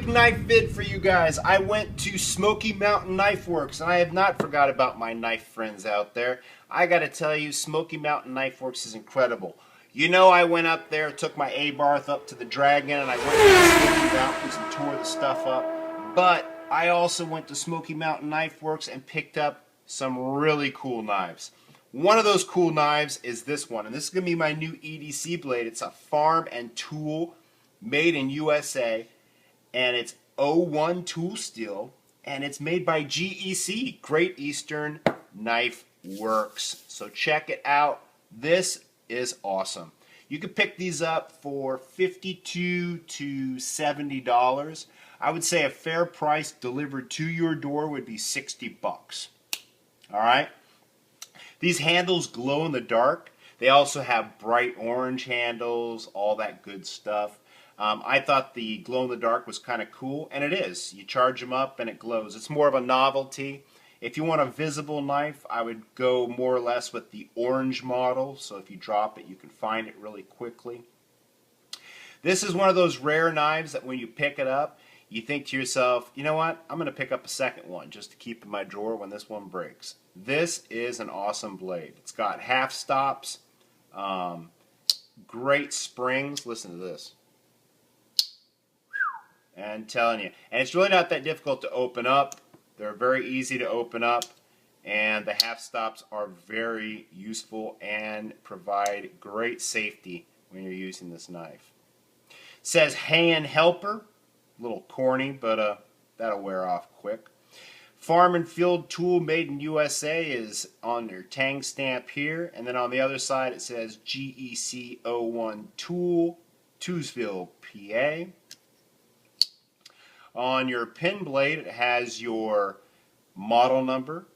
knife vid for you guys. I went to Smoky Mountain Knife Works, and I have not forgot about my knife friends out there. I gotta tell you, Smoky Mountain Knife Works is incredible. You know, I went up there, took my A-Barth up to the Dragon, and I went to the Smoky Mountains and tore the stuff up. But I also went to Smoky Mountain Knife Works and picked up some really cool knives. One of those cool knives is this one, and this is gonna be my new EDC blade. It's a farm and tool made in USA. And it's O1 tool steel, and it's made by GEC, Great Eastern Knife Works. So check it out. This is awesome. You can pick these up for $52 to $70. I would say a fair price delivered to your door would be $60. All right. These handles glow in the dark. They also have bright orange handles, all that good stuff. I thought the glow-in-the-dark was kind of cool, and it is. You charge them up and it glows. It's more of a novelty. If you want a visible knife, I would go more or less with the orange model, so if you drop it, you can find it really quickly. This is one of those rare knives that when you pick it up, you think to yourself, you know what, I'm going to pick up a second one just to keep in my drawer when this one breaks. This is an awesome blade. It's got half stops, great springs. Listen to this. And telling you, and it's really not that difficult to open up. They're very easy to open up, and the half stops are very useful and provide great safety when you're using this knife. It says hand helper, a little corny, but that'll wear off quick. Farm and field tool made in USA is on your tang stamp here, and then on the other side it says GEC 01 tool, Tewksville, PA. On your pin blade, it has your model number.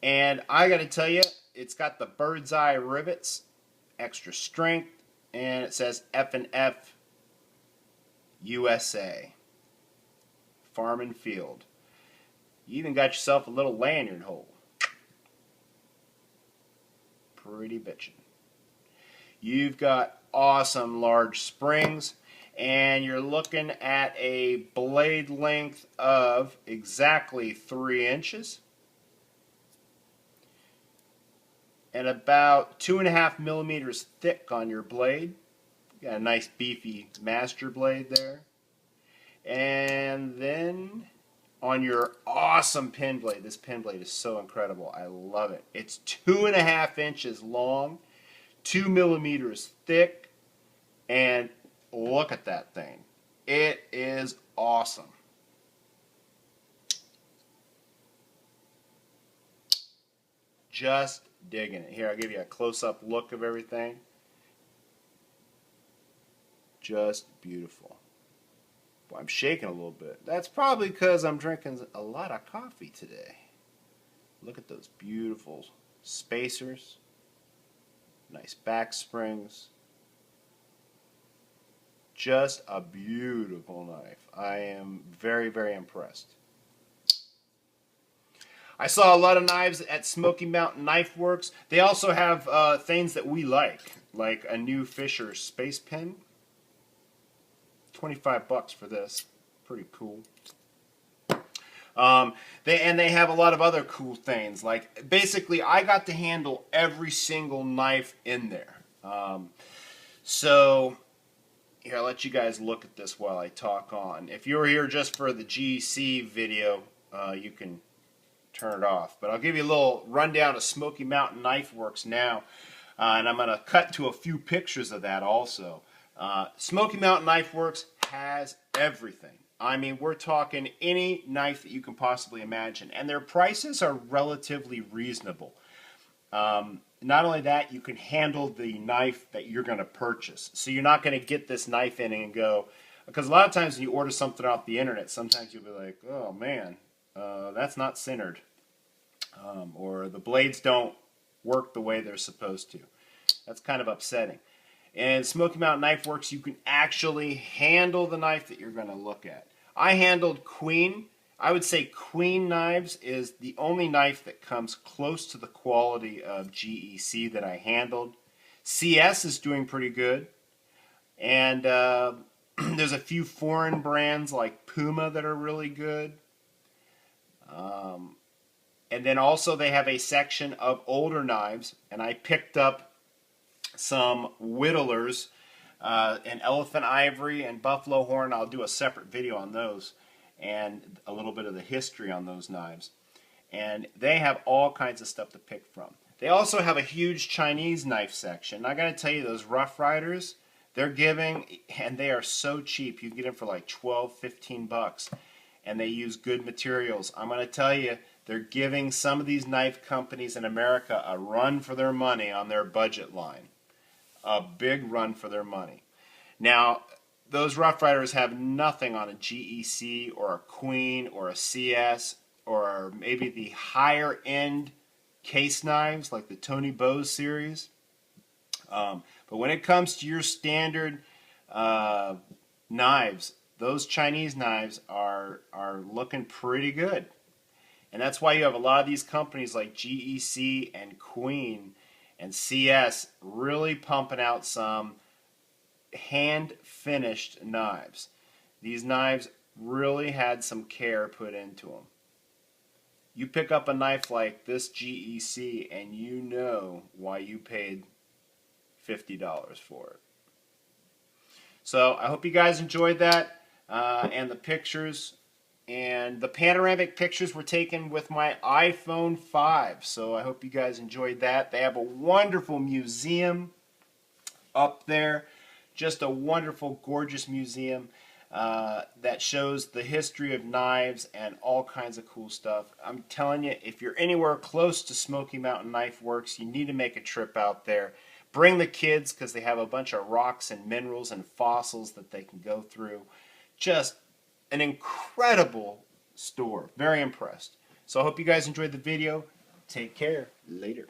And I got to tell you, it's got the bird's eye rivets, extra strength, and it says F&F USA. Farm and field. You even got yourself a little lanyard hole. Pretty bitchin'. You've got awesome large springs. And you're looking at a blade length of exactly 3 inches and about 2.5 millimeters thick on your blade. You got a nice beefy master blade there. And then on your awesome pin blade, this pin blade is so incredible. I love it. It's 2.5 inches long, 2 millimeters thick, and look at that thing. It is awesome. Just digging it. Here, I'll give you a close-up look of everything. Just beautiful. Well, I'm shaking a little bit. That's probably because I'm drinking a lot of coffee today. Look at those beautiful spacers. Nice back springs. Just a beautiful knife. I am very, very impressed. I saw a lot of knives at Smoky Mountain Knife Works. They also have things that we like a new Fisher space pen. $25 for this. Pretty cool. They have a lot of other cool things. Like, basically, I got to handle every single knife in there. So here, I'll let you guys look at this while I talk on. If you were here just for the GEC video, you can turn it off. But I'll give you a little rundown of Smoky Mountain Knife Works now. And I'm going to cut to a few pictures of that also. Smoky Mountain Knife Works has everything. I mean, we're talking any knife that you can possibly imagine. And their prices are relatively reasonable. Not only that, you can handle the knife that you're going to purchase. So you're not going to get this knife in and go, because a lot of times when you order something off the internet, sometimes you'll be like, oh man, that's not centered. Or the blades don't work the way they're supposed to. That's kind of upsetting. And Smoky Mountain Knife Works, you can actually handle the knife that you're going to look at. I handled Queen. I would say Queen knives is the only knife that comes close to the quality of GEC that I handled. CS is doing pretty good. And There's a few foreign brands like Puma that are really good. And then also they have a section of older knives, and I picked up some whittlers, and elephant ivory and buffalo horn. I'll do a separate video on those and a little bit of the history on those knives. And they have all kinds of stuff to pick from. They also have a huge Chinese knife section. I gotta tell you, those Rough Riders, they're giving, and they are so cheap. You can get them for like 12, 15 bucks. And they use good materials. I'm gonna tell you, they're giving some of these knife companies in America a run for their money on their budget line. A big run for their money. Now, those Rough Riders have nothing on a GEC or a Queen or a CS or maybe the higher end case knives like the Tony Bose series. But when it comes to your standard knives, those Chinese knives are looking pretty good. And that's why you have a lot of these companies like GEC and Queen and CS really pumping out some hand-finished knives. These knives really had some care put into them. You pick up a knife like this GEC and you know why you paid $50 for it. So I hope you guys enjoyed that, and the pictures. And the panoramic pictures were taken with my iPhone 5. So I hope you guys enjoyed that. They have a wonderful museum up there. Just a wonderful, gorgeous museum that shows the history of knives and all kinds of cool stuff. I'm telling you, if you're anywhere close to Smoky Mountain Knife Works, you need to make a trip out there. Bring the kids because they have a bunch of rocks and minerals and fossils that they can go through. Just an incredible store. Very impressed. So I hope you guys enjoyed the video. Take care. Later.